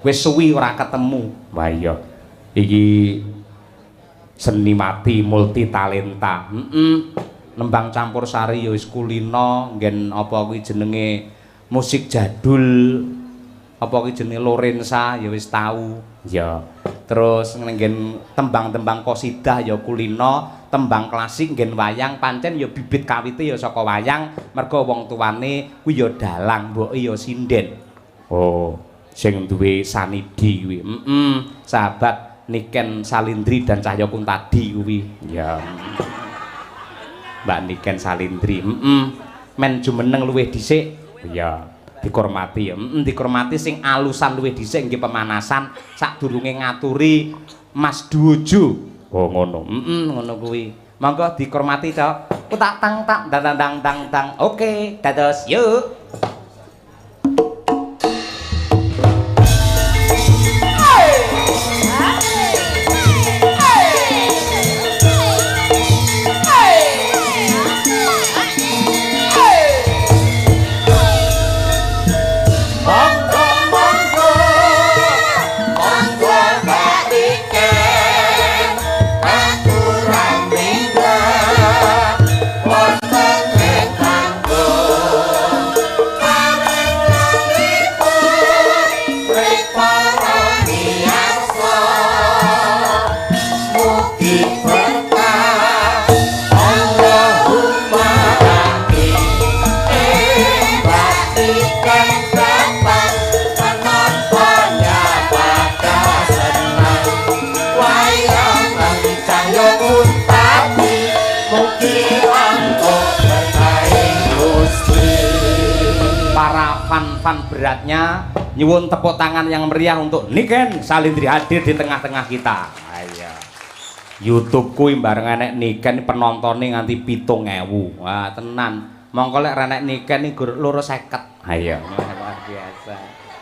Wis suwi ora ketemu. Wah iya. Iki seni mati multi talenta. Nembang campursari ya wis kulino, nggen apa kuwi jenenge musik jadul. Apa kuwi jenenge Lorenza ya wis tau. Ya. Terus nggen tembang-tembang qasidah ya kulino, tembang klasik nggen wayang pancen ya bibit kawite ya saka wayang, merga wong tuane kuwi ya dalang, mboke ya sinden. Oh. Sing duwe sanidi kuwi. Sahabat Niken Salindri dan Cahya Kuntadi kuwi. Ya. Mbak Niken Salindri. Men jumeneng luwih dhisik. Ya, dihormati ya. Dihormati sing alusan luwih dhisik nggih pemanasan sadurunge ngaturi Mas Duojo. Oh ngono. Ngono kuwi. Monggo dihormati, Cok. Utak tang tang dang dang dang dang. Oke, dados yuk. Fan beratnya nyuwun tepuk tangan yang meriah untuk Niken Salindri hadir di tengah-tengah kita. Ayo. YouTube kuwi bareng enek Niken penontonnya nganti 7.000. Wah, tenan. Mongko lek renek Niken iki 250. Ayo, luar biasa.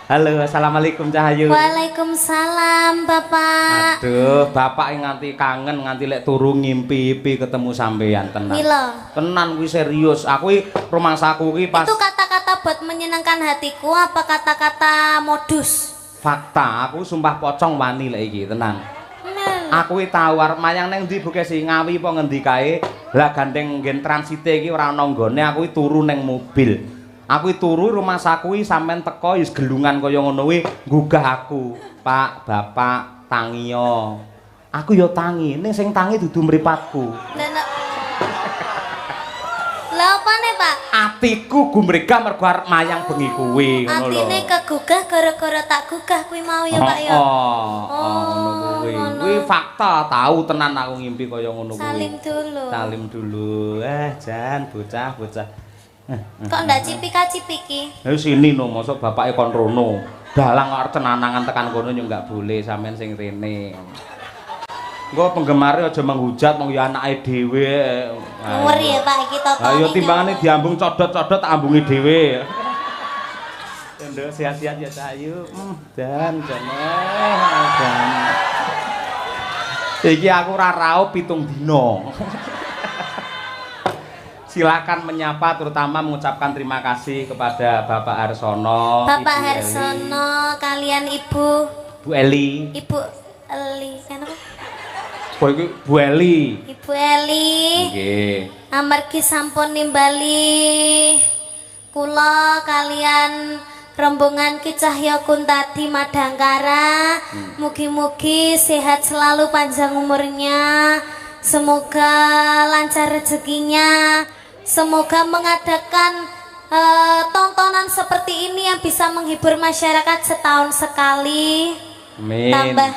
Halo, assalamualaikum Cahayu. Waalaikumsalam Bapak. Aduh, Bapak nganti kangen nganti lek turu ngimpi-impi ketemu sampean tenan. Mila. Tenan kuwi serius. Aku rumangsaku ki pas. Itu kata-kata buat menyenangkan hatiku apa kata-kata modus? Fakta, aku sumpah pocong wani lek iki tenan. Aku ki tau arep mayang ning ndi buke sing Ngawi apa ngendi kae. Lah gandeng nggen transite iki ora ana nggone, aku turu ning mobil. Aku turu rumah saku sampean teko wis gelungan kaya ngono kuwi nggugah aku. Pak, Bapak, tangiyo. Aku ya tangi, ning sing tangi dudu mripatku. Lah opane, Pak? Atiku gumregah mergo arep mayang bengi kuwi ngono lho. Atine kegugah gara-gara tak gugah kuwi mau ya, Pak ya. Ngono kuwi. Kuwi fakta, tahu tenan aku ngimpi kaya ngono kuwi. Salim dulu. Salim dulu. Jan bocah-bocah. Kok ndak cipika-cipiki? Sini no, mosok bapake kon rono. Dalang arep cenanangan tekan kono yo enggak boleh sampean sing rene. Engko penggemare aja menghujat wong ya anake dhewe. Ngeri ya Pak iki totone. Ayo timbangane diambung codot-codot tak ambungi dhewe. Nduk sehat-sehat ya Cahayu. Dan. Iki aku ora raup 7 dina. Silakan menyapa terutama mengucapkan terima kasih kepada Bapak Harsono, Bapak Ibu Harsono Eli. kalian Ibu Bu Eli. Ibu Eli kenapa? Bu Eli. Ibu Eli. Nggih. Amargi sampun nimbali kula kalian rombongan Ki Cahya Kuntadi Madangkara. Mugi-mugi sehat selalu panjang umurnya. Semoga lancar rezekinya. Semoga mengadakan tontonan seperti ini yang bisa menghibur masyarakat setahun sekali. Amin. Tambah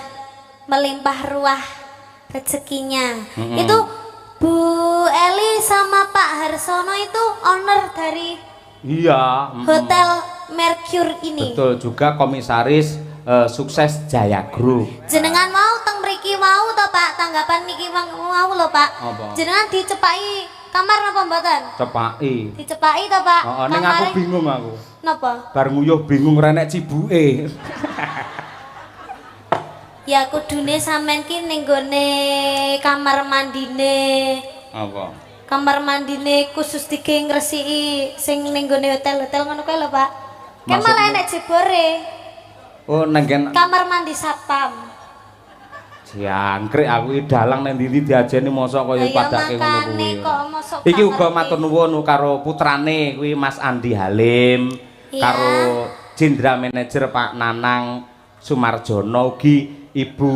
melimpah ruah rezekinya. Itu Bu Eli sama Pak Harsono itu owner dari Hotel Mercure ini. Betul juga komisaris Sukses Jaya Group. Jenengan mau teng mriki mau to Pak, tanggapan niki mau lho Pak. Apa? Jenengan dicepaki kamar napa mboten? Cepaki. Dicepaki to Pak. Heeh, ning aku bingung aku. Napa? Bar nguyuh bingung renek cibuke. Ya kudune sampean ki ning gone kamar mandine. Apa? Kamar mandine khusus dige ngresiki sing ning gone hotel-hotel ngono kae lho Pak. Kan malah enek jebore. Oh nenggen kamar mandi satpam. jangkrik aku iki dalang nang ndi diajeni mosok kaya padake ngono kuwi. Kok mosok Iki uga matur nuwun karo putrane kuwi Mas Andi Halim karo Jenderal Manajer Pak Nanang Sumarjono ugi Ibu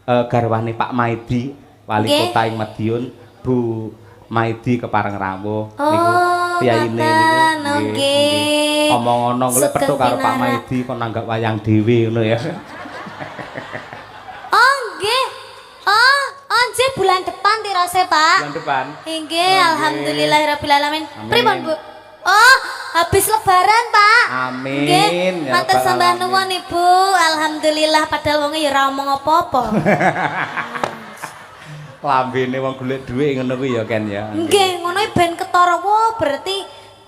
garwane Pak Maidi Wali Kota ing Madiun Bu Maidi kepareng rawuh niku piyaine niku nggih. Omong ana golek petuk karo Pak Maidi kon nanggap wayang dhewe ngono ya. Nggih, bulan depan tirose, Pak. Bulan depan. Nggih, alhamdulillahirabbil alamin. Pripun, Bu? Oh, habis lebaran, Pak. Amin. Nggih, matur sembah nuwun Ibu. Alhamdulillah padahal wong ya ora omong apa-apa. Lambene wong golek dhuwit ngono kuwi ya Ken ya. Nggih, ngono ben ketara wo berarti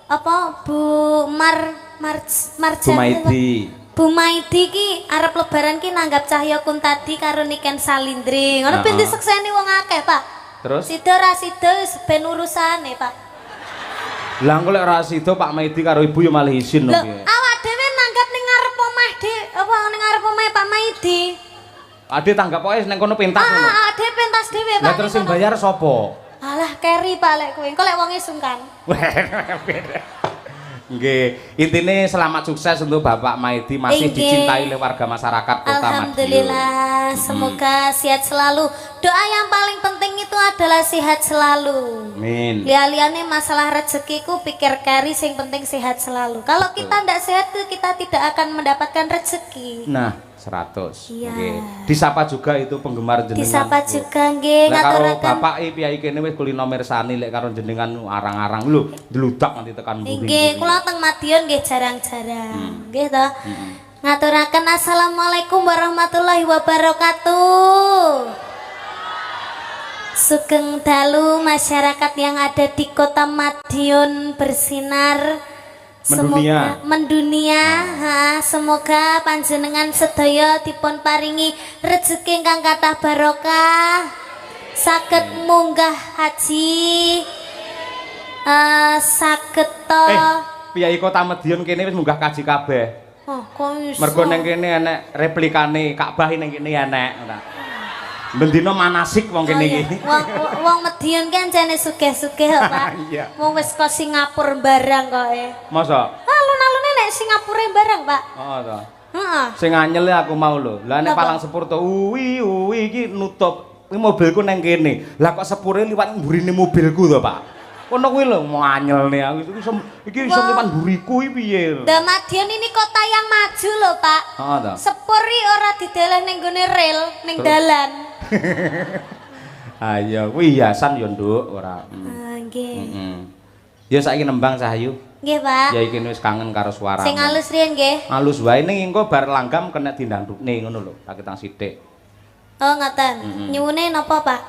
apa Bu Bu Maidi. Bu Maidi ki arep lebaran ki nanggap Cahya Kuntadi karo Niken Salindri. Ngono ben disekseni wong akeh, Pak. Terus? Sida ra sida ben urusane, Pak. Lah kok lek ra sida Pak Maidi karo Ibu ya malah isin Lho, piye. awak dhewe nanggap ning ngarep omah apa ning ngarep omahe Pak Maidi. Ade tanggap pokoke ning kono pentas ngono. Ade pentas dhewe, Pak. Lah terus sing bayar sapa? Alah, keri Pak lek kowe. Engko lek wonge sungkan. Nggih, intine selamat sukses untuk Bapak Maidi masih dicintai oleh warga masyarakat Kota Madiun. Alhamdulillah, semoga sehat selalu. Doa yang paling penting itu adalah sehat selalu. Amin. Liane masalah rezekiku pikir kari sing penting sehat selalu. Kalau kita ndak sehat tuh kita tidak akan mendapatkan rezeki. Nah, 100. Iya. Nggih. Disapa juga itu penggemar jenengan. Disapa juga nggih ngaturaken. Karo bapak piyai kene wis kulino mirsani lek karo jenengan arang-arang lho, dludak nganti tekan mburi. Nggih, kula teng Madiun nggih jarang-jarang. Nggih to. Ngaturaken assalamualaikum warahmatullahi wabarakatuh. Sugeng dalu masyarakat yang ada di Kota Madiun bersinar. Mendunia. Mendunia, semoga panjenengan sedaya dipun paringi rezeki ingkang kathah barokah, saged munggah haji, saged to. Piyai Kota Madiun kene wis munggah kaji kabeh. Oh, kok iso? Mergo ning kene enek replikane Ka'bah ning kene enek. Bendina manasik wong kene iki. Wong Madiun kan jane sugih-sugih kok, Pak. Iya. Wong wis kok Singapura barang kok e. Masa? Alun-alune nek Singapura barang, Pak. Oh, to. Heeh. Sing anyel aku mau lho. Lah nek Palang Sepur to uwi iki nutup. Iki mobilku nang kene. Lah kok sepure liwat mburine mobilku to, Pak. Kono kuwi lho mau anyelne aku iki iso liwat mburiku iki piye. Lah Madiun ini kota yang maju lho, Pak. Heeh to. Sepuri ora dideleh ning gone rel, ning dalan. Ayo, kuwi hiasan ya, Nduk, ora. Nggih. Ya saiki nembang Cahayu. Nggih, Pak. Ya iki wis kangen karo suara. Sing halus riyen nggih. Halus wae ning engko bar langgam kena dindangdukne ngono lho, tak ketang sithik. Oh, ngoten. Nyuwune napa, Pak?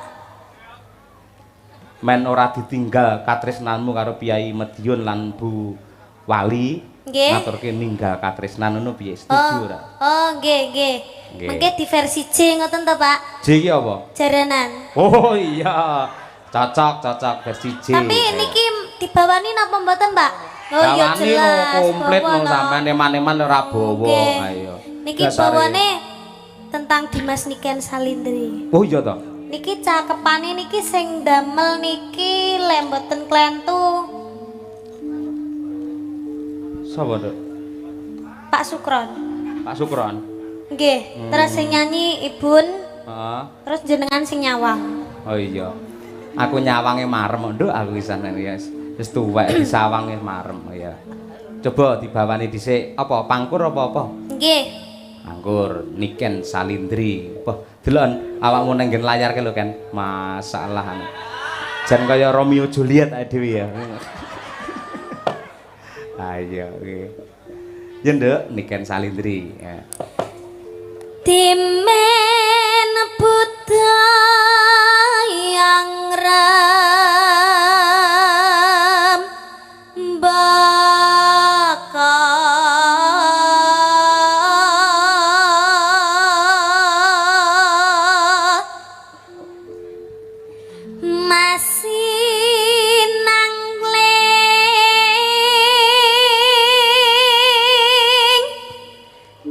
Men ora ditinggal katresnanmu karo Piyai Madiun lan Bu Wali. Nggih. Ngaturke ninggal katresnan ngono piye? Setuju ora? Oh, nggih, nggih. Mengke di versi J ngoten to, Pak? J iki apa? Jaranan. Oh iya. Cocok versi J. Tapi niki dibawani napa mboten, Pak? Oh iya jelas. Komplit wong sampean eman-eman ora bawa. Ayo. Niki bawane tentang Dimas Niken Salindri. Oh iya to. Niki cakepane niki sing damel niki lemboten klentu. Sapa, Dok? Pak Sukron. Pak Sukron. Nggih, terus sing nyanyi Ibun. Heeh. Terus jenengan sing nyawang. Oh iya. Aku nyawange marem, Nduk, aku isane ya. Wis tuwek disawange marem ya. Coba dibawani dhisik apa pangkur apa? Nggih. Anggur Niken Salindri. Wah, delon awakmu nang nggen layar ke lho kan. Masalah. Jan kaya Romeo Juliet ae dhewe ya. Ayo nggih. Ya Nduk, Niken Salindri. Ya. Dimen buta yang ram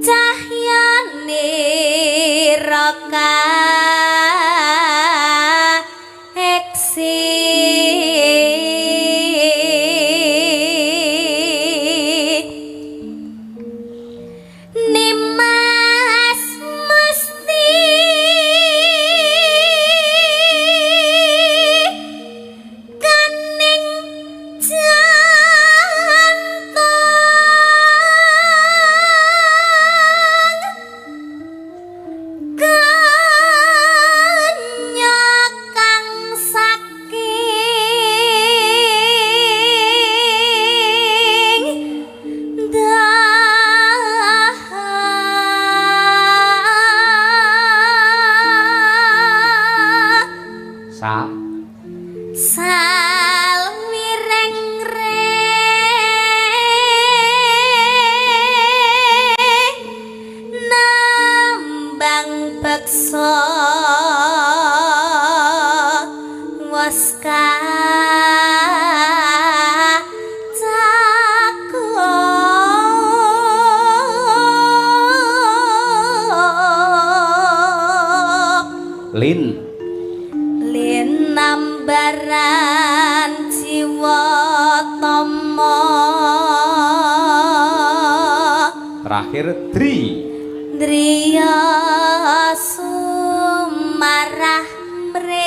cahaya meksa waska Lin nambaran jiwa tama terakhir driya sumarah mring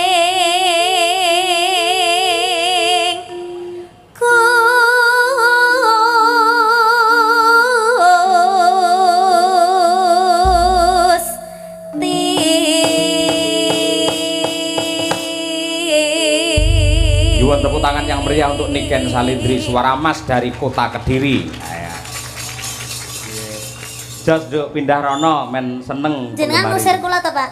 Yuan tepuk tangan yang meriah untuk Niken Salindri Suara Mas dari kota Kediri. Jos duk pindah rono men seneng. Jenengan ngusir kula to, Pak?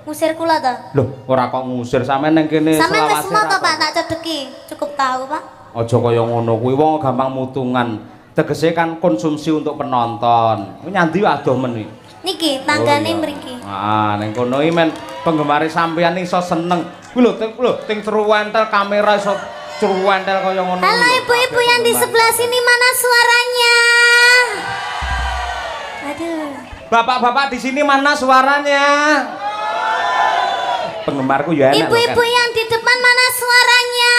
Ngusir kula to? Loh, ora kok ngusir sampean ning kene selawase. Sampeyan wis moto, Pak, tak cedeki. Cukup tahu, Pak. Aja kaya ngono kuwi wong gampang mutungan. Tegese kan konsumsi untuk penonton. Nyandi adoh men iki. Niki tanggane mriki. Ah, ning kono iki men penggemare sampeyan iso seneng. Kuwi lho ting truwentel kamera iso truwentel kaya ngono. Halo ibu-ibu yang di sebelah sini, mana suaranya? Aduh. Bapak-bapak di sini mana suaranya? Penggemarku ya enak. Ibu-ibu yang di depan mana suaranya?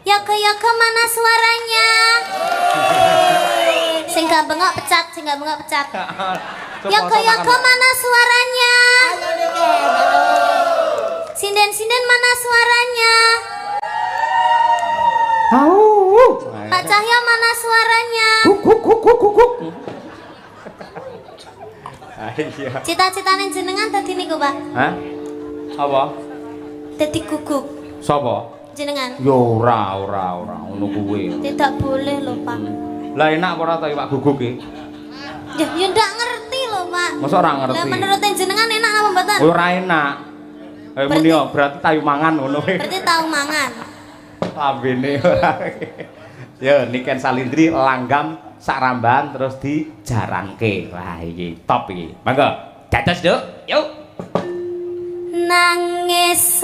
Yoko mana suaranya? Sing gak bengok pecat, sing gak bengok pecat. Yoko mana suaranya? Sinden mana suaranya? Pak Cahyo mana suaranya? Cita-citane jenengan dadi niku, Pak? Hah? Apa? Dadi guguk. Sapa? Jenengan. Yo ora ngono kuwi. Tidak boleh loh, Pak. Lah enak apa ora ta Pak guguk iki? Ya ndak ngerti loh, Pak. Masa ora ngerti? Lah menurut jenengan enak apa mboten? Ora enak. Muni yo berarti tayu mangan ngono kuwi. Berarti tahu mangan. Lambene ora. Yo Niken Salindri langgam sak rambahan terus dijaranke. Wah iki top iki. Mangga dados, Duk. Yuk. Nangis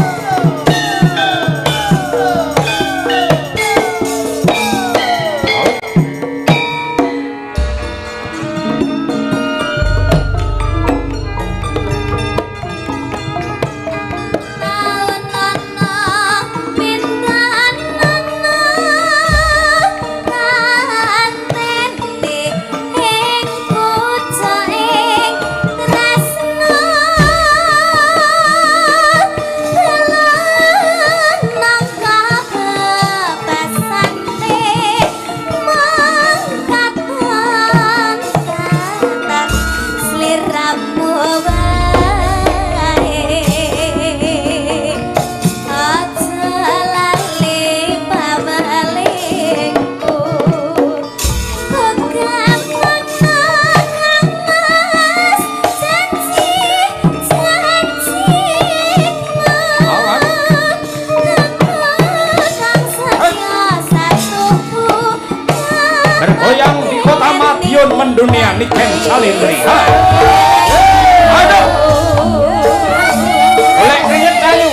mendunia Niken Salindri. Aduh. Golek keringet kayu.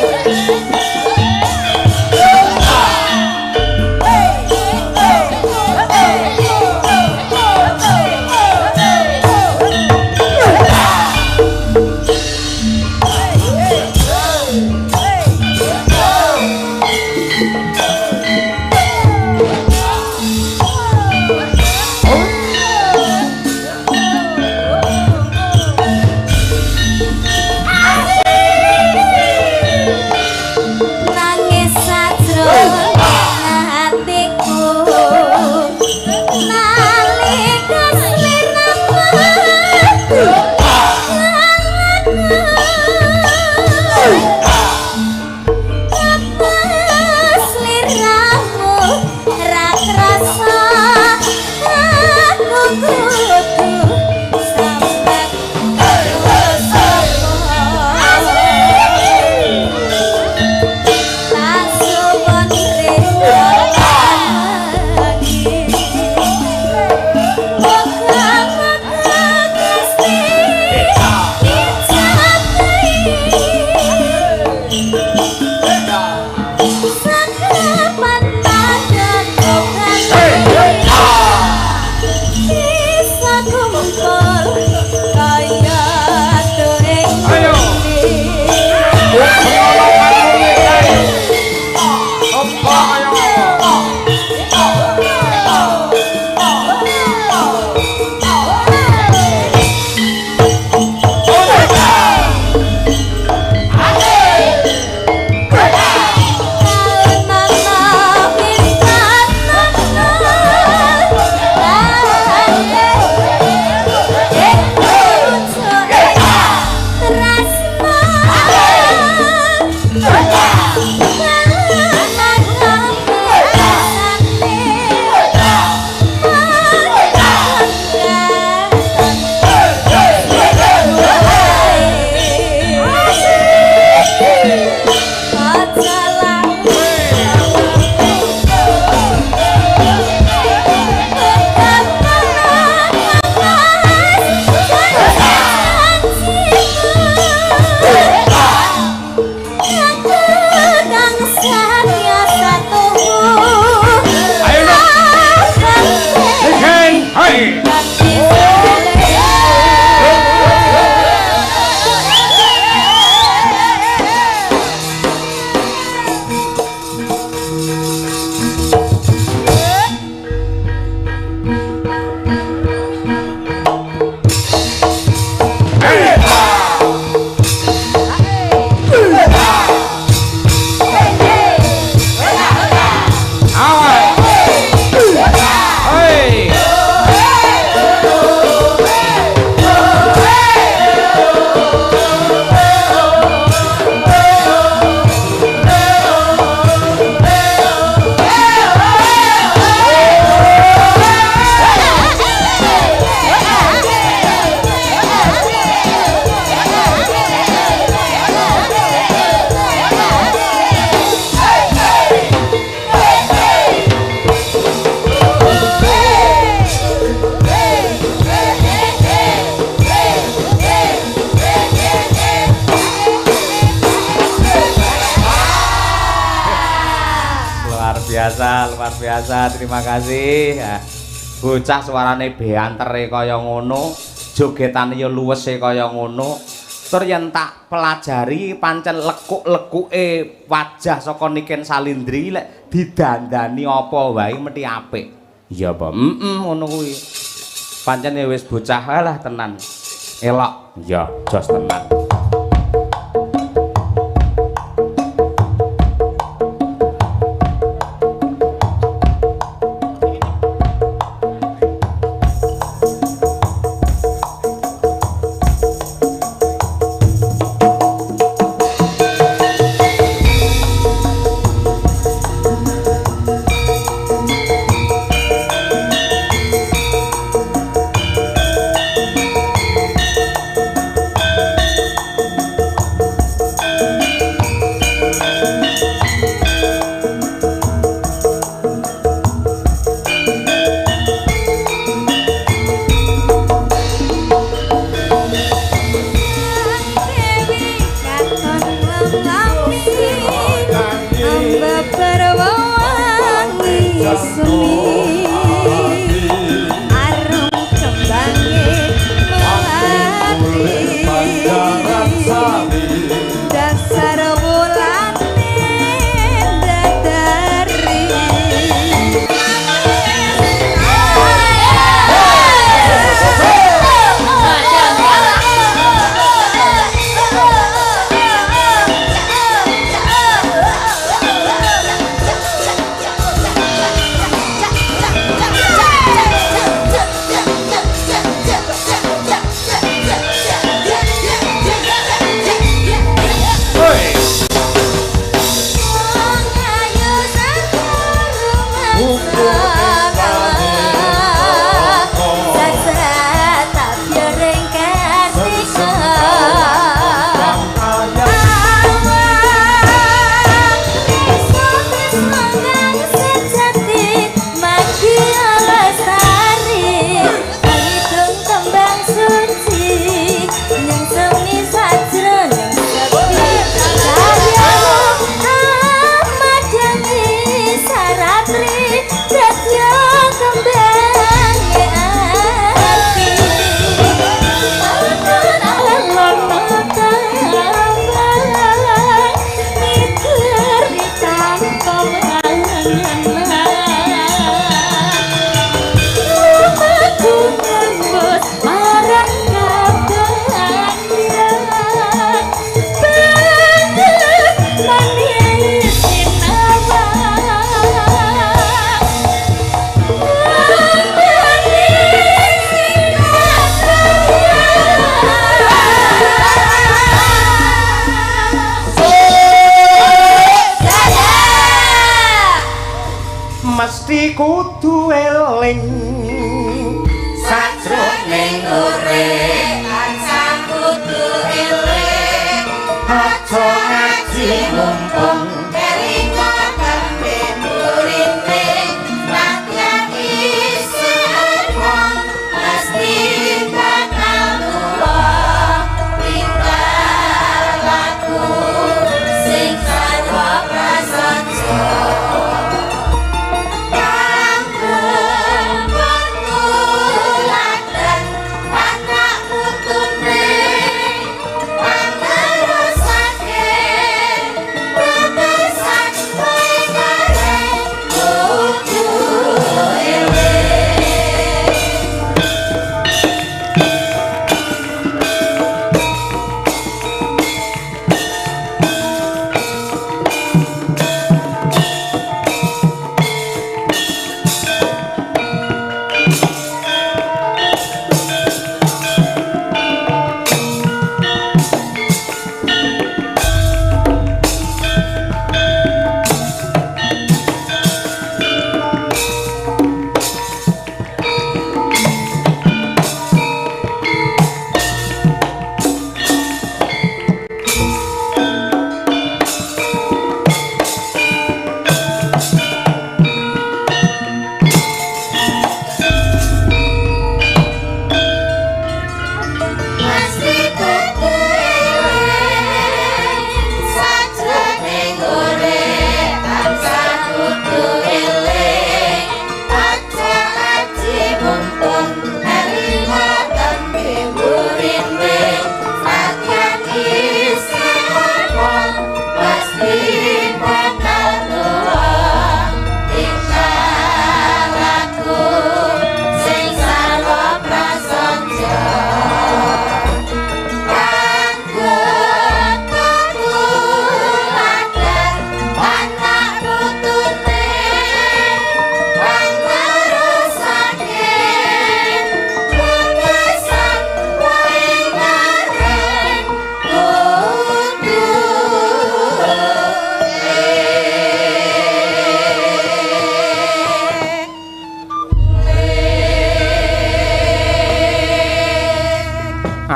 biasa, terima kasih. Ya. Bocah suarane beantere kaya ngono, jogetane ya luwese kaya ngono. Tur yen tak pelajari pancen lekuk-lekuke wajah saka Niken Salindri lek didandani apa wae mesti apik. Iya apa? Ngono kuwi. Pancen wis bocah lah tenan. Elok. Iya, jos tenan. Mesti kudu eling sajroning urip tansah kudu eling aja ngaji mumpung kelingo tembe murine rakyat isih wong mesti bakal tuwa tinggal laku sing sarwa prasaja.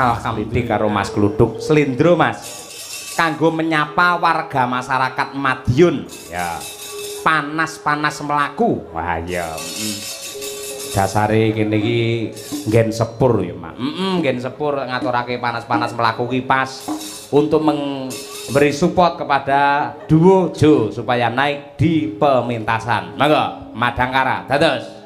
Alhamdulillah karo Mas Gluduk Slendro Mas. Kanggo menyapa warga masyarakat Madiun. Ya. Panas-panas melaku. Wah ya. Dasare kene iki nggen sepur ya, Mak. Nggen sepur ngaturake panas-panas melaku ki pas untuk memberi support kepada duo Jo supaya naik di pementasan. Monggo, Madangkara. Dados.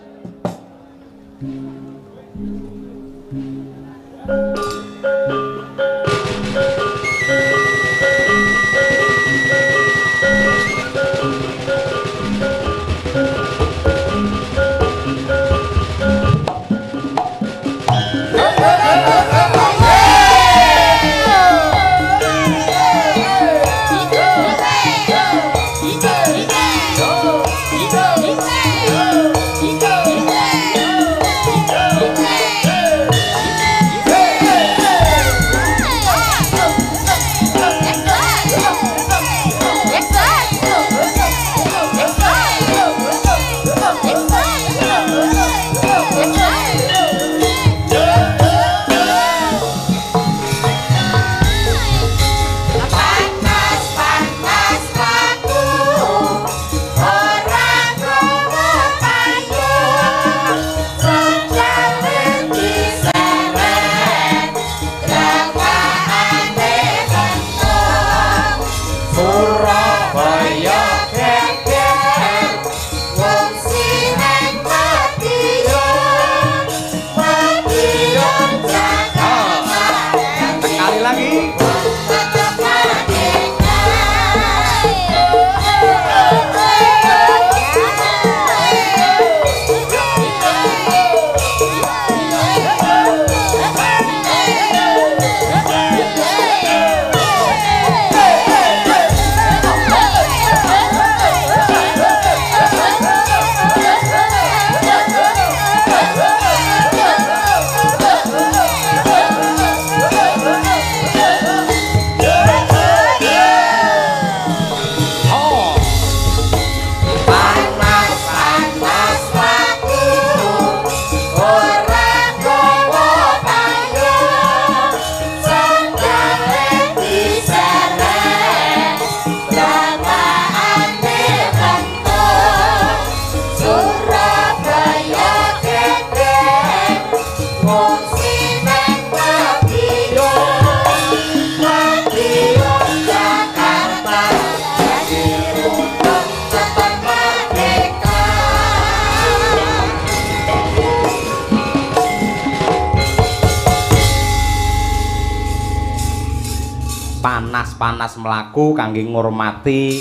Panas melaku kangge ngurmati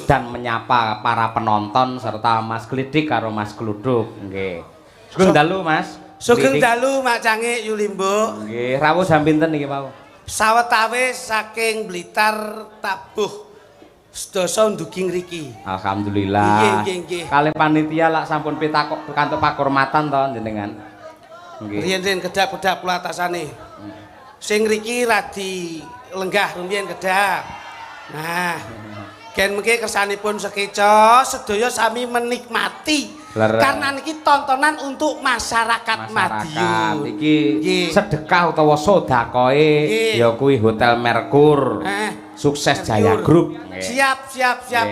dan menyapa para penonton serta Mas Glidik karo Mas Gluduk nggih. Sugeng dalu Mas. Sugeng dalu Mak Cangik Yulimbo. Nggih, rawuh jam pinten niki Pak? Sawetawis saking Blitar tabuh sedasa ndugi ngriki. Alhamdulillah. Nggih. Kalih panitia lak sampun pitakok kantuk pakurmatan to jenengan. Nggih. Riyen kedap-kedap kula atasane. Sing ngriki radi lenggah rumiyin kedap. Nah, gen mengke kersanipun sekeca sedaya sami menikmati. Karena niki tontonan untuk masyarakat Madiun. Iki sedekah utawa sedakoe ya kuwi Hotel Merkur. Sukses Jaya Group. Siap.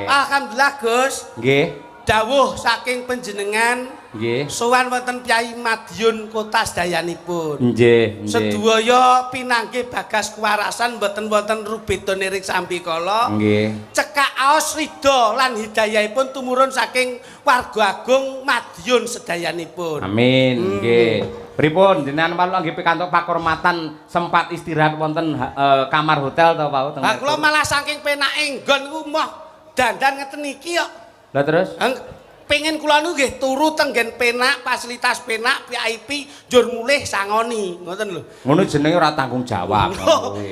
Alhamdulillah Gus. Nggih. Dawuh saking panjenengan nggih. Sowan wonten Kyai Madiun kota sedayanipun. Nggih. Sedaya pinanggih bagas kewarasan mboten wonten rubeda nirik sambikala. Nggih. Cekak aos ridho lan hidayahipun tumurun saking warga agung Madiun sedayanipun. Amin. Nggih. Pripun jenengan malu nggih pikantuk pakurmatan sempat istirahat wonten kamar hotel to Pak? Lah kula malah saking penake nggon niku moh dandan ngeten iki kok. Lah terus? Pengen kula niku nggih turu tenggen penak, fasilitas penak VIP njur mulih sangoni, ngoten lho. Ngono jenenge ora tanggung jawab.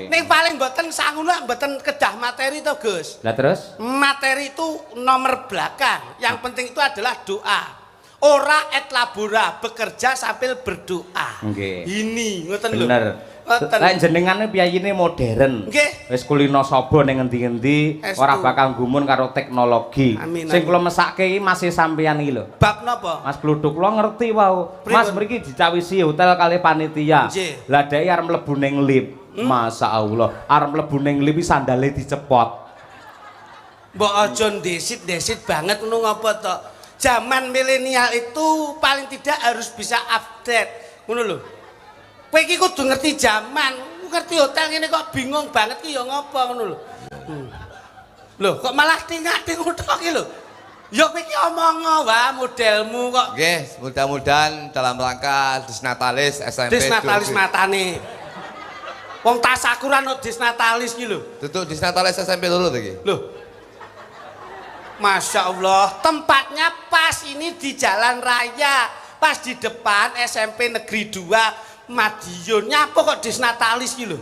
Ning paling mboten sangono mboten kedah materi to, Gus. Lah terus? Materi itu nomor belakang. Yang penting itu adalah doa. Ora et labora, bekerja sambil berdoa. Nggih. Ini ngoten lho. Bener. Lek jenengane piyayine modern. Nggih. Wis kulino saba ning ngendi-endi ora bakal gumun karo teknologi. Sing kula mesake iki masih sampeyan iki lho. Bab napa? Mas Gluduk kula ngerti wau. Mas mriki dicawisi hotel kali panitia. Lah dhek arep mlebu ning lift. Masyaallah, arep mlebu ning lift sandale dicepot. Mbok aja ndesit-ndesit banget ngono ngapa to? Zaman milenial itu paling tidak harus bisa update. Ngono lho. Kowe iki kudu ngerti zaman, ngerti hotel ngene kok bingung banget ki ya ngapa ngono lho. Lho, kok malah tingati ngono ki lho. Ya kowe iki omong wae modelmu kok. Nggih, mudah-mudahan dalam rangka Disnatalis SMP. Disnatalis matane. Wong tasakuran kok Disnatalis ki lho. Tutuk Disnatalis SMP dulu iki. Loh. Masya Allah, tempatnya pas ini di jalan raya, pas di depan SMP Negeri 2 Madiun. Nyapa kok Disnatalis gitu loh.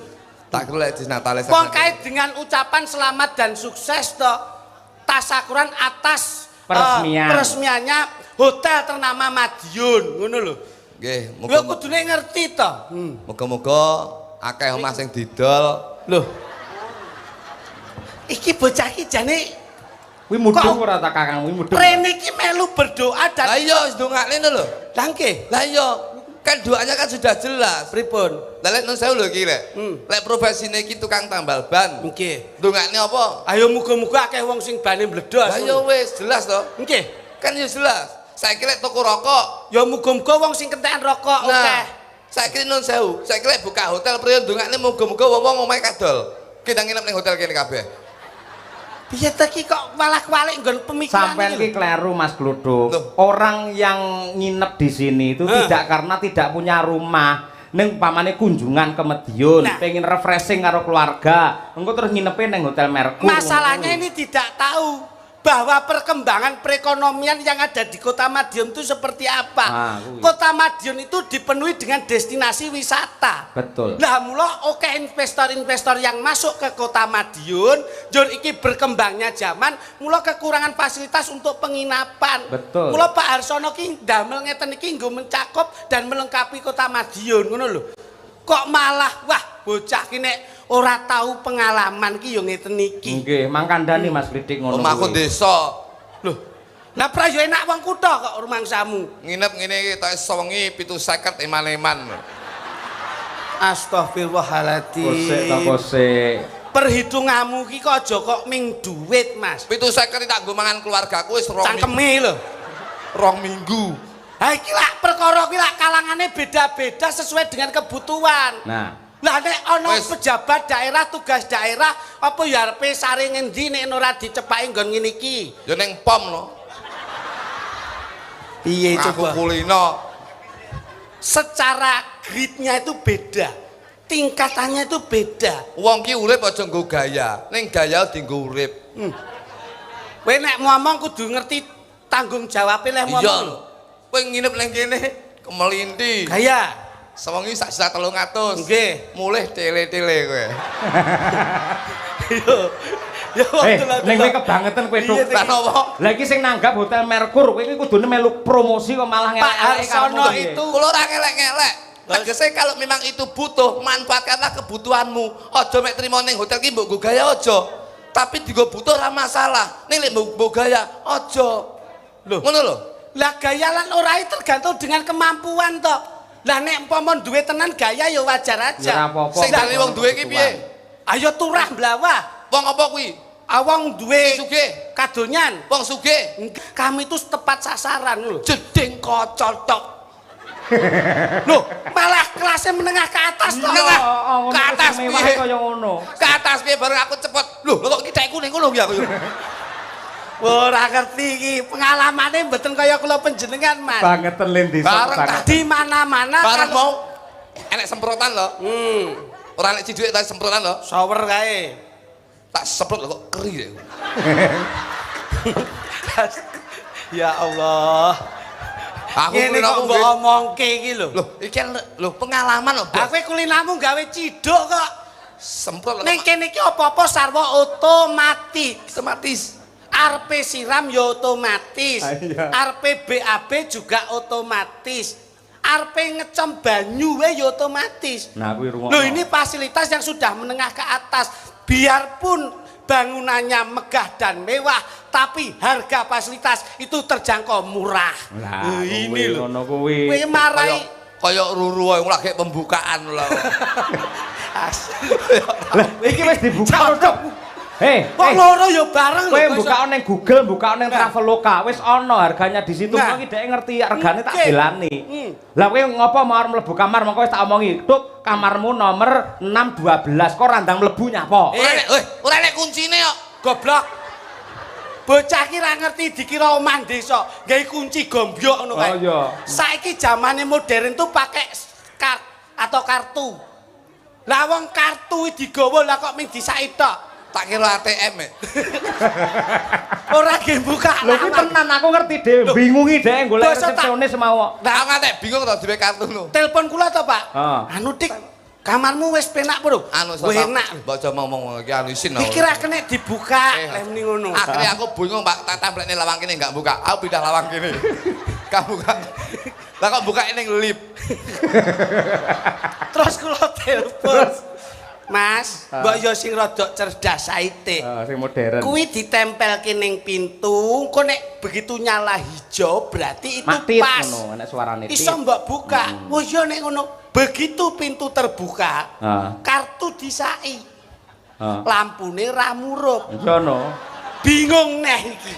Tak kira Disnatalis. Pokoknya dengan ucapan selamat dan sukses toh. Tasakuran atas peresmiannya hotel ternama Madiun, ngono lho. Nggih, muga kudune ngerti toh. Muga-muga akeh omah sing didol. Loh. Iki bocah iki jane kuwi mudhun ora ta Kakang, kuwi mudhun. Rene iki melu berdoa dan Lah iya wis ndongakne lho. Lah nggih. Lah iya, kan doanya kan sudah jelas. Pripun? Lah lek nun sewu lho iki lek. Lek profesine iki tukang tambal ban. Nggih. Ndongakne apa? Ayo muga-muga akeh wong sing bane mbledhos. Lah iya wis jelas to. Nggih. Kan ya jelas. Saiki lek toko rokok, ya muga-muga wong sing kentekan rokok akeh. Saiki nun sewu, saiki lek buka hotel priyo ndongakne muga-muga wong-wong omahe kadol. Kita nginep ning hotel kene kabeh. Piye ta ki kok malah kwalik nggon pemikiran Sampeyan iki kleru Mas Gluduk. Orang yang nginep di sini itu tidak karena tidak punya rumah. Ning pamane kunjungan ke Madiun, pengen refreshing karo keluarga. Engko terus nginepe ning Hotel Merkur. Masalahnya ini tidak tahu bahwa perkembangan perekonomian yang ada di Kota Madiun itu seperti apa. Kota Madiun itu dipenuhi dengan destinasi wisata. Betul. Nah, mula oke investor-investor yang masuk ke Kota Madiun, jur iki berkembangnya zaman, mula kekurangan fasilitas untuk penginapan. Betul. Mula Pak Harsono ki ndamel ngeten iki nggo mencakup dan melengkapi Kota Madiun, ngono lho. Kok malah wah bocah ki nek ora tahu pengalaman ki yo ngeten iki. Nggih, mangkandani Mas Blidik ngono. Omahku desa. Loh. Lah pra yo enak wong kutha kok rumangsamu. Nginep ngene iki tok sewengi 750 eman-eman. Astagfirullahaladzim. Kosek ta kosek. Perhitunganmu ki kok aja kok ming duit, Mas. 750 tak nggo mangan keluargaku wis 2 minggu. Cangkeme lho. 2 minggu. Ha iki lak perkara ki lak kalangane beda-beda sesuai dengan kebutuhan. Nah, lah nek ana pejabat daerah tugas daerah apa ya arepe sare ngendi nek ora dicepaki nggon ngene iki? Ya ning pom no. Piye coba? Kulino. Secara gridnya itu beda. Tingkatannya itu beda. Wong ki urip aja nggo gaya, ning gaya dienggo urip. Kowe nek ngomong kudu ngerti tanggung jawab leh ngomong. Iya. Kowe nginep ning kene kemelinti. Gaya. Sewengi sak juta 300. Nggih. Mulih tele-tele kowe. Yo. ning kowe kebangetan kowe Duk. Lah napa? Lah iki sing nanggap Hotel Merkur, kowe iki kudune melu promosi kok malah Pak Harsono itu kula ora ngelek-ngelek. Tegese kalau memang itu butuh, manfaatkanlah kebutuhanmu. Aja mek trimo ning hotel ki mbok nggo gaya aja. Tapi digo butuh ora masalah. Ning lek mbok gaya aja. Lho, ngono lho. Lah gaya lan ora tergantung dengan kemampuan toh. Lah nek umpama duwe tenan gaya ya wajar aja. Ya ora apa-apa. Sing dadi wong duwe ki piye? Ayo turah blawah. Wong apa kuwi? Awang duwe Sugih. kadonyan. Wong sugih. Kami itu tepat sasaran lho. Jeding kocol tok. Loh, malah kelasnya menengah ke atas toh. Menengah. Ke atas piye? kaya ngono. Ke atas piye bareng aku cepet. Loh, kok kitekku ning ngono ki aku. Ora ngerti iki, pengalamane mboten kaya kula panjenengan, Mas. Bangetan len desa. Bareng Di mana-mana bareng kalau mau enek semprotan lho. Ora enek ciduke tak semprotan lho. shower kae. Tak semprot lho kok keri deh. Ya Allah. Aku Ngene kok mbok omongke iki lho. Loh, iki lho pengalaman lho, Bos. Aku kulinamu gawe ciduk kok. Semprot lho. Ning kene iki apa-apa sarwa otomatis. Otomatis. Arepe siram ya otomatis. Iya. Arepe BAB juga otomatis. arepe ngecom banyu wae ya otomatis. Nah, kuwi rungokno. Loh, ini fasilitas yang sudah menengah ke atas. Biarpun bangunannya megah dan mewah, tapi harga fasilitas itu terjangkau murah. Lah, ini lho. Ngono kuwi. Kowe marai Kaya ruru wae lagi pembukaan lho. Lah, iki wis dibuka lho, Cuk. kok loro ya bareng Kowe lho, buka ning Google, buka ning Traveloka, wis ana harganya di situ. Nah. Monggo dhek ngerti regane tak Oke. belani. Lah kowe ngopo mau mlebu kamar, mongko wis tak omongi, "Tuk, kamarmu nomor 612." Kok randang mlebu nyapa? Ora nek kuncine kok. goblok. Bocah ki ra ngerti dikira omah desa, gawe kunci gombyok ngono kae. Oh iya. Saiki zamane modern tuh pakai atau kartu. Lah wong kartu digawa lah kok ming disaki tok. Tak kira ATM e. Ora ge buka. Lho kuwi tenan aku ngerti dhewe, bingungi dhek golek Basa tak- resepsionis mau. Nah, aku ngate bingung to duwe kartu lho. Telepon kula to, Pak. Heeh. Anu Dik, kamarmu wis penak bro. Anu Wis enak. Mbok aja ngomong iki anu isin. Iki ra kena dibuka, lek muni ngono. Akhirnya aku bingung Pak, tak templekne lawang kene enggak buka. Aku pindah lawang kene. Kamu buka. Lah kok buka ning lift. Terus kula telepon. Mas, mbok yo sing rada cerdas saite. Sing modern. Kuwi ditempelke ning pintu, engko nek begitu nyala hijau berarti itu Matit pas. ngono, enek suarane tit. Iso mbok buka. Oh iya nek ngono. Begitu pintu terbuka, kartu disaki. Lampune ra murup. Iya no. Bingung neh iki.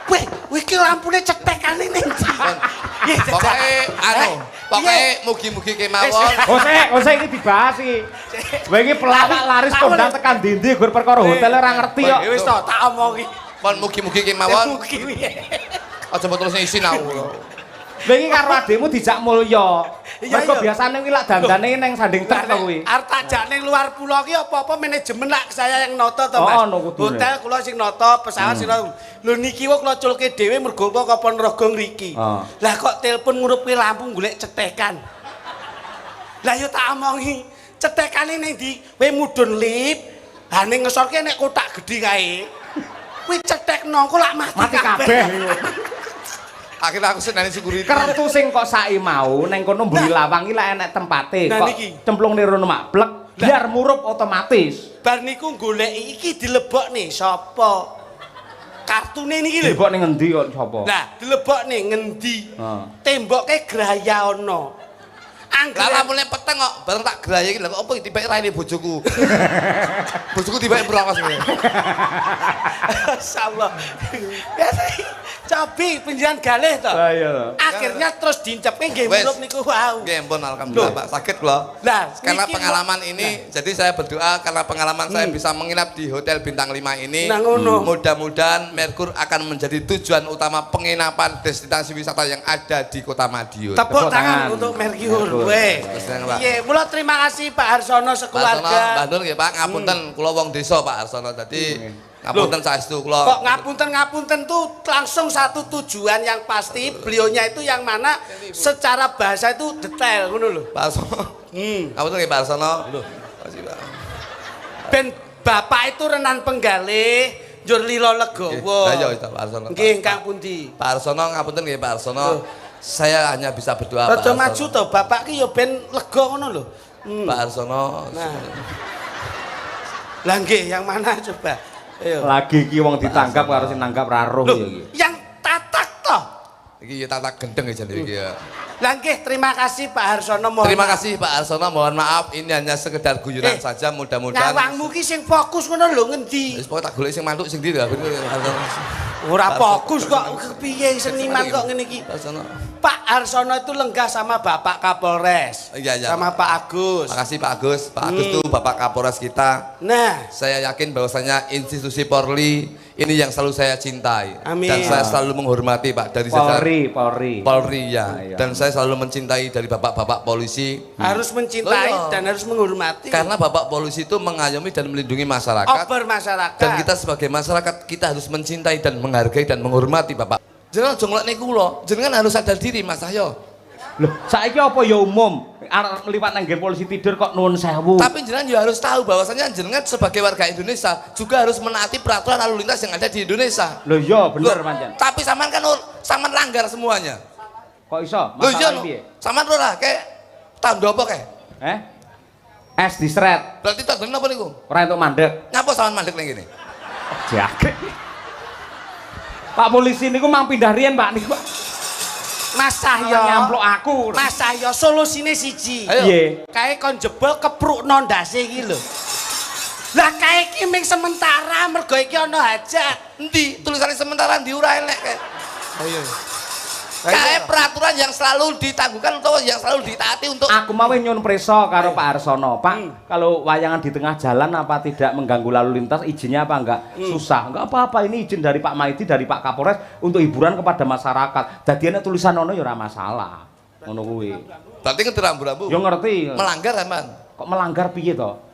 Weh, iki lampune cetekane ning ndi? Pokoke mugi-mugi kemawon. Sik iki dibahas iki. Kowe iki pelawak laris kondang tekan ndi-ndi gur perkara hotel ora ngerti kok. Wis to tak omongi. Pon mugi-mugi kemawon. Mugi piye? Aja mbok terus isin aku. Kowe iki karo adikmu dijak mulya. Iya, Mergo iya. biasane kuwi lak dandane ning sanding truk to kuwi. Arep tajak ning luar pulau ki apa-apa manajemen lak saya yang noto to, Mas. Oh, no, kudune. Hotel kula sing noto, pesawat sing noto. Lho niki wae kula culke dhewe mergo apa kapan raga ngriki. Lah kok telepon ngurupke lampu golek cetekan. Lah yo tak omongi, cetekane ning ndi? Kowe mudhun lift, ha ning ngesorke nek kotak gedhi kae. Kuwi cetekno kok lak mati Kabeh. Akhirnya aku senani security. Kertu sing kok saiki mau ning kono mburi lawang iki lak enek tempate Nah, kok niki. cemplung nirono mak blek biar murup otomatis. Bar niku goleki iki dilebokne sapa? Kartune niki lho. Dilebok ning endi kok sapa? Lah, dilebokne ngendi? Temboke graya ana. Lah Angger lampune peteng kok, bareng tak graye iki lho kok apa dibek raine bojoku. Bojoku dibek brongos ngene. Masyaallah. Biasa cabi penjiran galih to. Lah iya to. Akhirnya terus dincepke nggih Wes. murup niku wow. Nggih ampun alhamdulillah Pak, sakit kula. Lah, Karena niki pengalaman ini, jadi saya berdoa karena pengalaman saya bisa menginap di hotel bintang 5 ini. Nah, ngono. Mudah-mudahan Merkur akan menjadi tujuan utama penginapan destinasi wisata yang ada di Kota Madiun. Tepuk Tepuk tangan tangan. untuk Merkur. Weh. Terus yang Pak. Iya, mula terima kasih Pak Harsono Pak Arsono, sekeluarga. Mbak Nur nggih Pak, ngapunten kula wong desa Pak Arsono. Dadi ngapunten saestu kula. Kok ngapunten tuh langsung satu tujuan yang pasti, beliaunya itu yang mana secara bahasa itu detail ngono lho. Pak Arsono. Ngapunten nggih Pak Arsono. Makasih Pak. Ben bapak itu renan penggalih, njur lila legowo. Lah ya Pak Arsono. Nggih, ingkang pundi? Pak Arsono ngapunten nggih Pak Arsono. Saya hanya bisa berdoa Pak Rada Arsono. maju to, bapak ki ya ben lega ngono lho. Pak Arsono. Nah. Lah nggih, yang mana coba? Ayo. Lagi iki wong ditangkap karo sing nanggap ra roh Loh, ya iki. yang tatak toh. Iki ya tatak gendeng ya jadi iki ya. Lah nggih, terima kasih Pak Harsono. Mohon Terima maaf. kasih Pak Arsono, mohon maaf ini hanya sekedar guyonan saja, mudah-mudahan. Nyawangmu ki sing fokus ngono lho ngendi? Wis pokoke tak golek sing mantuk sing ndi lho. Ora fokus kok kepiye seniman kok ngene iki. Pak Arsono. Pak Arsono itu lenggah sama Bapak Kapolres. Iya, iya. Sama Pak Agus. Makasih Pak Agus. Pak Agus itu Bapak Kapolres kita. Nah, Saya yakin bahwasanya institusi Polri ini yang selalu saya cintai. Amin. Dan saya selalu menghormati Pak dari Polri. Polri ya. Iya. Dan saya selalu mencintai dari bapak-bapak polisi. harus mencintai Loh, iya. dan harus menghormati. Karena bapak polisi itu mengayomi dan melindungi masyarakat. Oper masyarakat. Dan kita sebagai masyarakat kita harus mencintai dan menghargai dan menghormati bapak. Jenengan aja nglekne kula. Jenengan harus sadar diri Mas Cahyo. Loh, saiki apa ya umum? Arep liwat nang nggen polisi tidur kok nuwun sewu. Tapi jenengan juga harus tahu bahwasanya jenengan sebagai warga Indonesia juga harus menaati peraturan lalu lintas yang ada di Indonesia. Loh iya bener Loh, pancen. Tapi sampean kan sampean langgar semuanya. Kok iso? Lho iya Masalah no. piye? Sampeyan ora kek tandha apa kek? Es disret. Berarti tandane apa niku? Ora entuk mandek. Ngapa sampean mandek ning kene? Jake. Pak polisi niku mang pindah riyen, Pak niku. Mas Cahyo Nyampluk aku. Mas Cahyo solusine siji. Ayo. Piye? Kae kon jebol keprukno ndase iki lho. Lah kae iki ming sementara mergo iki ana hajat. Endi tulisane sementara ndi ora elek kek. Ayo. Kae peraturan yang selalu ditangguhkan atau yang selalu ditaati untuk Aku mau nyun preso karo Pak Arsono. Pak, kalau wayangan di tengah jalan apa tidak mengganggu lalu lintas, izinnya apa enggak? Susah. Enggak apa-apa, ini izin dari Pak Maidi, dari Pak Kapolres untuk hiburan kepada masyarakat. Jadi ana tulisan ono ya ora masalah. Ngono kuwi. berarti ngerti rambu-rambu. Yo ngerti. Melanggar kan, Kok melanggar piye to?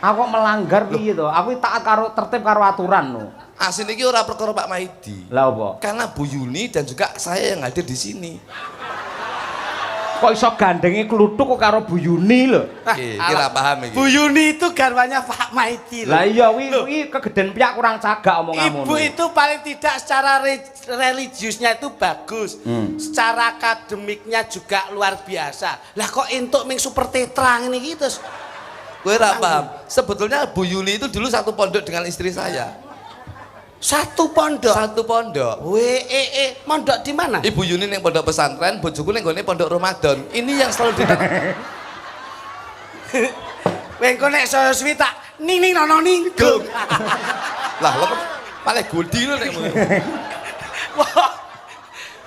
Aku kok melanggar piye to? Aku taat karo tertib karo aturan no. Asin iki ora perkara Pak Maidi. Lah apa? Karena Bu Yuni dan juga saya yang hadir di sini. Kok iso gandenge kluthuk kok karo Bu Yuni lho. Kira paham iki. Bu Yuni itu garwanya Pak Maidi. Lah iya wi kegeden piyak kurang cagak omonganmu. Ibu itu paling tidak secara religiusnya itu bagus. Secara akademiknya juga luar biasa. Lah kok entuk ming super tetra ngene iki terus Gue ora paham. Sebetulnya Bu Yuni itu dulu satu pondok dengan istri saya. satu pondok. Satu pondok. Mondok di mana? Ibu Yuni ning pondok pesantren, bojoku ning gone pondok Ramadan. Ini yang selalu Wengko nek saya suwi tak ning nono ninggung. Lah, lo paling gudi lo nek.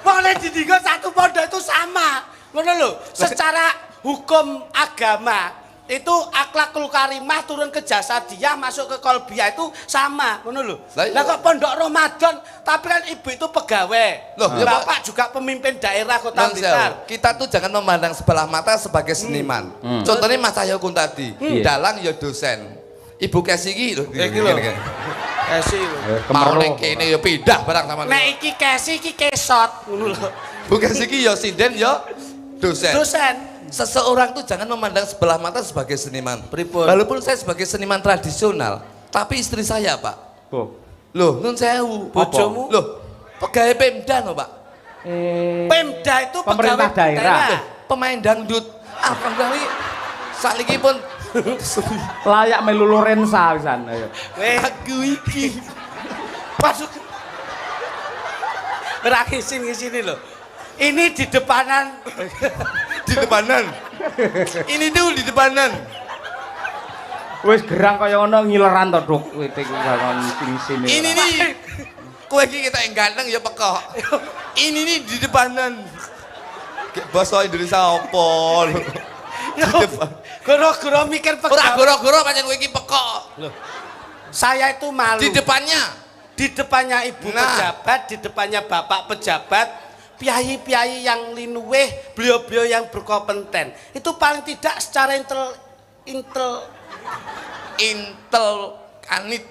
Wah, nek didinggo satu pondok itu sama. Ngono lho, secara hukum agama itu akhlakul karimah turun ke jasadiyah masuk ke kolbiah itu sama, ngono lho. Lah kok pondok Ramadan tapi kan ibu itu pegawai. Loh, ya, Bapak juga pemimpin daerah Kota Blitar. Kita tuh jangan memandang sebelah mata sebagai seniman. Contohnya Mas Cahyo Kun tadi, dalang ya dosen. Ibu Kesi iki lho. Iki lho. Kesi lho. Mau ning kene ya pindah barang sama. Nek iki Kesi iki kesot, ngono lho. Bu Kesi iki ya sinden ya dosen. Dosen. Seseorang tuh jangan memandang sebelah mata sebagai seniman. Pripun? Walaupun saya sebagai seniman tradisional, tapi istri saya, Pak. Loh, nun sewu. Bojomu? Loh, pegawai Pemda no, Pak. Pemda itu Pemerintah pegawai daerah. Loh, pemain dangdut. Alhamdulillah ini saliki pun Layak melu Lorenza pisan. Ayo. aku iki. Masuk. Berakisin ke sini loh. Ini di depanan. Di depanan. Ini tuh di depanan. Wis gerang kaya ngono ngileran to, Duk. Witik galon sini. Ini nih. Kowe iki kita yang ganteng ya pekok. Ini nih di depanan. Bahasa Indonesia apa? Di depan. Goro-goro mikir Ora pegawai. goro-goro pancen kowe iki pekok. Saya itu malu. Di depannya. Di depannya ibu pejabat, di depannya bapak pejabat, piai-piai yang linuweh, beliau-beliau yang berkompeten. Itu paling tidak secara Intel kanit.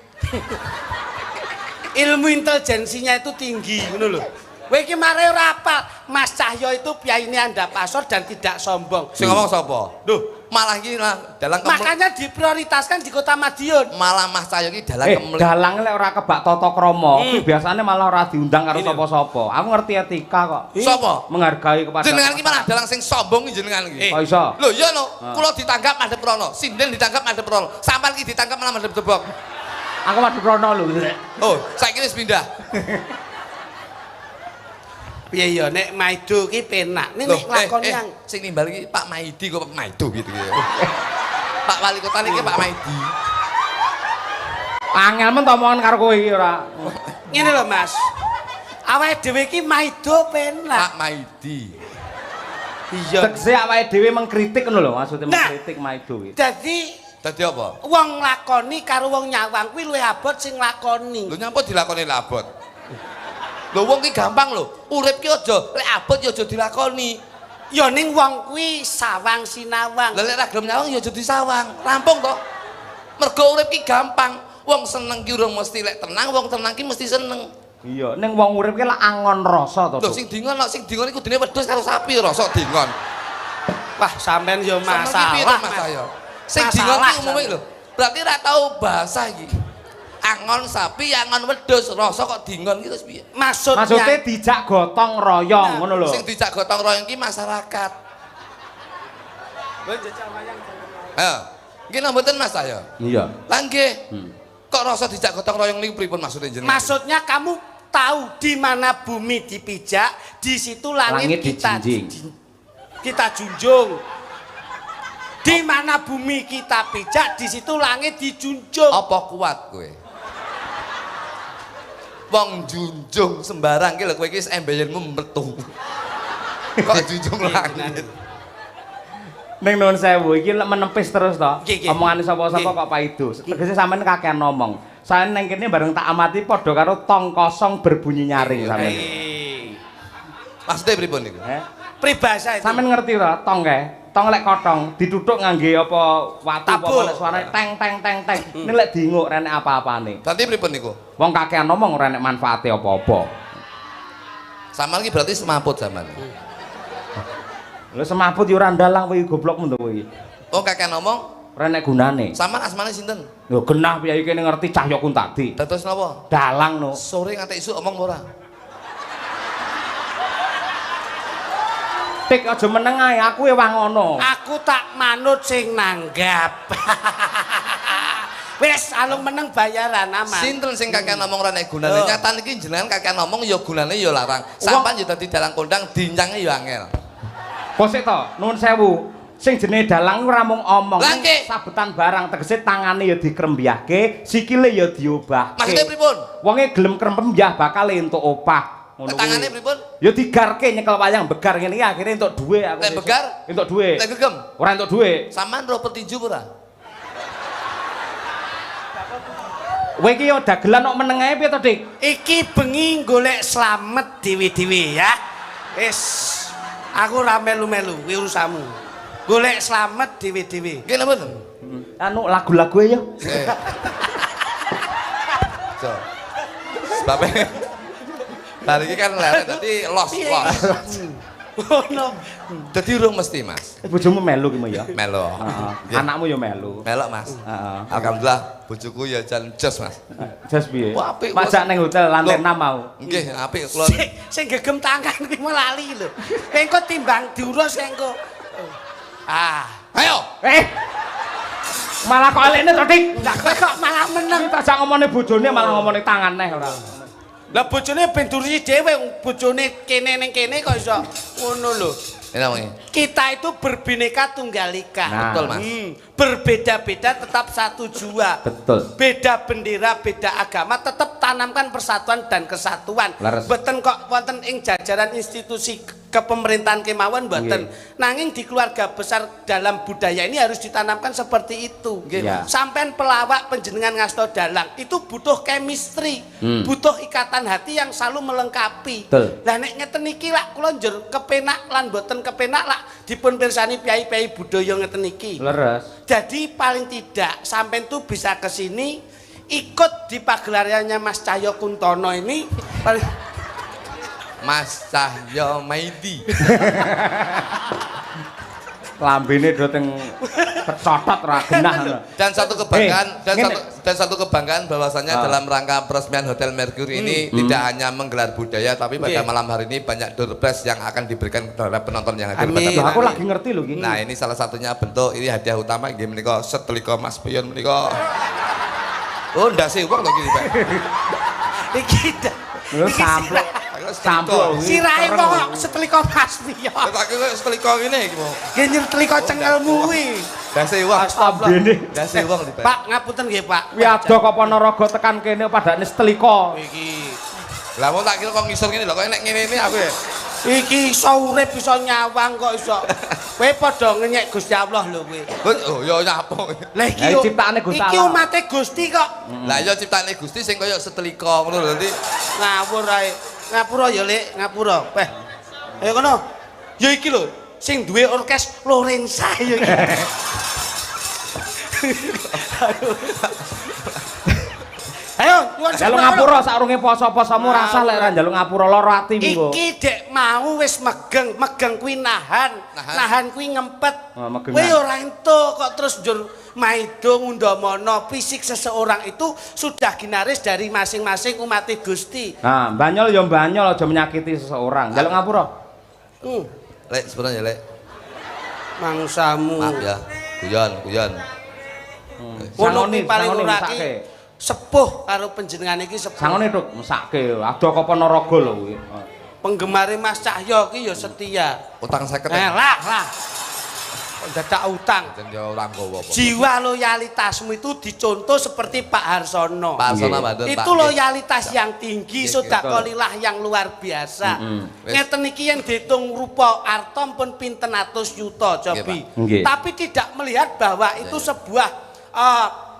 ilmu intelijensinya itu tinggi, ngono lho. Kowe iki mare ora apal. Mas Cahyo itu piyaine anda pasor dan tidak sombong. Sing ngomong sapa? Duh, Malah iki dalang makanya diprioritaskan di Kota Madiun. malah Mas Cahyo iki dalang kemeli. Dalang lek ora kebak tata krama, kuwi biasane malah ora diundang karo sapa-sapa. Aku ngerti etika kok. Sapa? Menghargai kepada Jenengan iki malah dalang sing sombong jenengan iki. Kok iso? Lho iya no, kula ditangkap madhep rono, sinden ditangkap madhep rono. Sampeyan iki ditangkap malah madhep jebok. Aku madhep rono lho. Oh, saiki wis pindah. Piye ya nek Maido ki penak. Nek Loh, lakon yang sing nimbal iki Pak Maidi kok Pak Maido gitu ya. Pak Wali Kota niki Pak Maidi. Angel men to omongan karo kowe iki ora. ngene lho Mas. Awake dhewe iki Maido penak. Pak Maidi. Iya. Tegese awake dhewe mengkritik ngono lho, maksudnya Nah. mengkritik Maido kuwi. Dadi apa? wong lakoni karo wong nyawang kuwi luwih abot sing lakoni. Lho nyapa dilakoni labot? Lho wong ki gampang lho. Urip ki aja lek abot ya aja dilakoni. Ya ning wong kuwi sawang sinawang. Lah lek ra gelem nyawang ya aja disawang. Rampung to. Mergo urip ki gampang. Wong seneng ki urung mesti lek tenang, wong tenang ki mesti seneng. Iya, ning wong urip ki lak angon rasa to. Lho sing dingon kok sing dingon iku dene wedhus karo sapi rasa dingon. Wah, sampean yo Sama ki piye to, masalah. Mas Mas. Ayo. Sing dingon ki umume lho. Berarti ra tau bahasa iki. angon sapi, angon wedhus, rasa kok dingon iki terus piye? Maksudnya dijak gotong royong ngono lho. Sing dijak gotong royong ki masyarakat. Ayo, nggih mboten Mas ayo. Iya. Lah nggih. Kok rasa dijak gotong royong niku pripun maksudnya jenengan? Maksudnya kamu tahu di mana bumi dipijak, di situ langit kita junjung. Di mana bumi kita pijak, di situ langit dijunjung. Apa kuat kowe? Wong junjung sembarang ki lho kowe iki embeyenmu metu. Kok junjung langit? Ning nuwun sewu iki lek menepis terus to. Nggih. Omongane sapa-sapa kok paido. Tegese sampean kakean ngomong. Saya neng kene bareng tak amati padha karo tong kosong berbunyi nyaring sampean. Maksudnya pripun niku? Pribahasa itu. Sampeyan ngerti to tong kae? Tong lek kotong dituthuk ngangge apa watu apa nek suarane teng teng teng teng. Nek lek diinguk renek apa-apane. Berarti pripun niku? Wong kakean ngomong ora enek manfaate apa-apa. Sampeyan iki berarti semaput sampean. Lha semaput yo ora ndalang kowe goblokmu to kowe. Oh kakek ngomong Ora enek gunane. sampean asmane sinten? Lho genah piye kene ngerti Cahya Kuntadi. Dados napa? Dalang no. Sore nganti isuk omong ora? Tik aja meneng ae, aku ewah ngono. Aku tak manut sing nanggap. Wis alung meneng bayaran aman. Sinten sing kakek ngomong ora nek gunane? Nyatane iki jenengan kakek ngomong ya gunane ya larang. Sampeyan ya dadi dalang kondang dinyange ya angel. Kosek to, nuwun sewu. Sing jenenge dalang ora mung omong. Lah, nggih. Sabetan barang tegese tangane ya dikrembyahke, sikile ya diobahke. Maksudnya pripun? Wonge gelem krembyah bakal entuk opah. Ngono Tangane kuwi. pripun? Ya digarke nyekel wayang begar ngene iki akhire entuk dhuwit aku. Nek begar? Entuk dhuwit. Nek gegem? Ora entuk dhuwit. Sampeyan ro petinju ora? Kowe iki ya dagelan kok meneng ae piye to, Dik? Iki bengi golek slamet dewi-dewi ya. Wis aku ora melu-melu kuwi urusanmu. Golek slamet dewi-dewi. Nggih napa? Anu lagu-lagu ya. So. Sebabnya hari ini kan leren, jadi los. Oh no. Jadi urung mesti Mas. Bojomu melu ki ya. Melo. Heeh. Anakmu ya melu. Melok Mas. Heeh. Alhamdulillah bojoku ya jan jos Mas. Jas piye? Wah, apik, Majak ning hotel lantai 6 Loh. mau. Nggih, apik kula. Sing gegem tangan kuwi melali lho. Engko timbang diurus engko. Ah, Ayo. Malah kok elekne to, Dik? ndak kowe kok malah meneng. Tak jak ngomongne bojone malah ngomongne tangan neh ora. Lah bojone ben durusi dhewe, bojone kene ning kene kok iso ngono lho. Ini namanya. Kita itu berbineka tunggal ika. Nah. Betul Mas. Berbeda-beda tetap satu jua. Betul. Beda bendera, beda agama, tetap tanamkan persatuan dan kesatuan. Laras. Boten kok wonten ing jajaran institusi kepemerintahan kemawon boten. Nanging di keluarga besar dalam budaya ini harus ditanamkan seperti itu. Iya. Sampean pelawak penjenengan ngasto dalang itu butuh chemistry, butuh ikatan hati yang selalu melengkapi. Betul. Lah nek ngeten iki lak kula njur kepenak lan boten kepenak lak dipun pirsani piyai-piyai budaya ngeten iki. Leres. Jadi paling tidak sampean tuh bisa ke sini ikut di pagelariannya Mas Cahyo Kuntono ini. Mas Cahyo Maidi. Lambene do teng kecotot ra genah. Dan satu kebanggaan ngene. dan satu kebanggaan bahwasanya dalam rangka peresmian Hotel Mercury ini tidak hanya menggelar budaya tapi pada malam hari ini banyak door prize yang akan diberikan terhadap penonton yang hadir pada Amin. Loh, malam aku ini. lagi ngerti lho iki. Nah, ini salah satunya bentuk ini hadiah utama nggih menika setrika Mas Pion menika. Oh, ndase wong to iki, Pak. Iki dah. Lho samplok. Samplok. Sirahe kok setelika Mas Piyo. Tak kira setrika ngene iki, Mo. Nggih nyetelika cengelmu kuwi. Ndase wong. Astagfirullah. Ndase wong lho, Pak. Pak ngapunten nggih, Pak. Kuwi ado kok Ponorogo tekan kene padane setelika. Iki Lah wong tak kira kok ngisor ngene lho, kok nek ngene aku ya. iki iso urip iso nyawang kok iso. Kowe padha ngenyek Gusti Allah lho kowe. Oh, ya nyapa. Lah iki Lah, ciptaane Gusti iki Allah. umate Gusti kok. Lah ya ciptane Gusti sing kaya setelika ngono lho nanti. Ngawur ae. Ngapura ya, Lek, ngapura. Weh. Ayo kono. Ya iki lho, sing duwe orkes Lorenza ya iki. Ayo Ayo, nyuwun Njaluk ngapura saurunge poso-posomu rasah lek ra njaluk ngapura lara atimu kok. Iki dek mau wis megeng kuwi nahan kuwi ngempet. Megeng. Kowe ora entuk kok terus njur maido ngundamono fisik seseorang itu sudah ginaris dari masing-masing umat Gusti. Nah, banyol ya banyol aja menyakiti seseorang. Njaluk ngapura. Lek sebenarnya lek. Mangsamu. Maaf ya. Guyon. Ngono Sangone paling ora mesake. ki sepuh karo panjenengan iki sepuh. Sangone Tuk mesake. Ada apa Ponorogo lho kuwi. Penggemare Mas Cahyo ki ya setia. Utang 50. Lah. Dadak utang. Ya orang gowo apa. Jiwa loyalitasmu itu dicontoh seperti Pak Harsono. Pak Harsono mboten, Pak. Itu loyalitas yang tinggi, Nggih, sedekahlilah yang luar biasa. Ngeten iki yang dihitung rupa arta pun pinten atus yuta cobi. Nggih. Tapi tidak melihat bahwa itu sebuah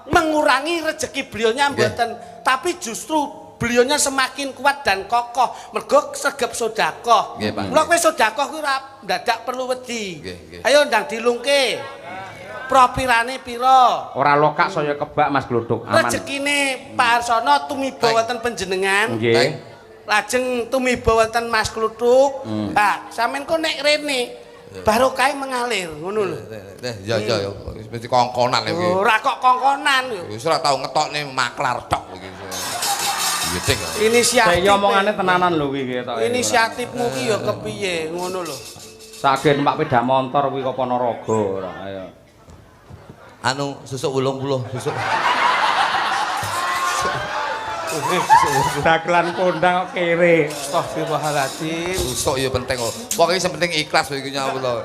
mengurangi rezeki beliaunya mboten, tapi justru beliaunya semakin kuat dan kokoh mergo sregep sedekah. Nggih, Pak. Mula kowe sedekah kuwi ora dadak perlu wedi. Nggih. Ayo ndang dilungke. Propirane pira? Ora lokak saya kebak Mas Glodok aman. Rezekine Pak Harsono tumiba wonten panjenengan. Nggih. Lajeng tumiba wonten Mas Kluthuk. Nah, sampean kok nek rene barokah mengalir ngono lho. Ya mesti kongkonan iki. Ora kok kongkonan yo. Wis ora tau ngetokne maklar tok iki. Yeting. Inisiatif. Saya omongane tenanan lho kuwi ketok. Inisiatifmu ki ya kepiye ngono lho. Sagen Pak Peda Montor kuwi kok Ponorogo ora ayo. Anu susuk 80 susuk. Dagelan kondang kok kere. Astagfirullahaladzim. Susuk ya penting kok. Pokoke sing penting ikhlas iki nyawula.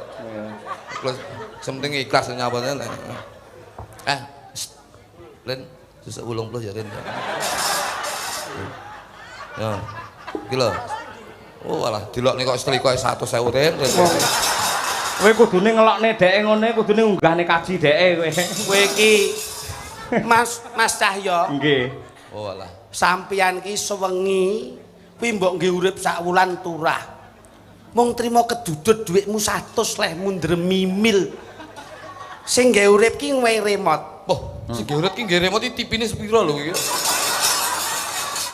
Ikhlas. Sing penting ikhlas nyawula. Len susuk 80 ya Len. Ya. Iki lho. Oh alah dilokne kok setrika 100.000 Ren. Kowe kudune ngelokne dheke ngene kudune unggahne kaji dheke kowe. Kowe iki Mas Cahyo. Nggih. Oh alah. Sampeyan ki sewengi kuwi mbok nggih urip sak wulan turah. Mung trima kedudut dhuwitmu 100 leh mundremimil. Sing nggih urip ki ngwehi remote. Wah, sing urip ki nggih remote tipine sepira lho iki.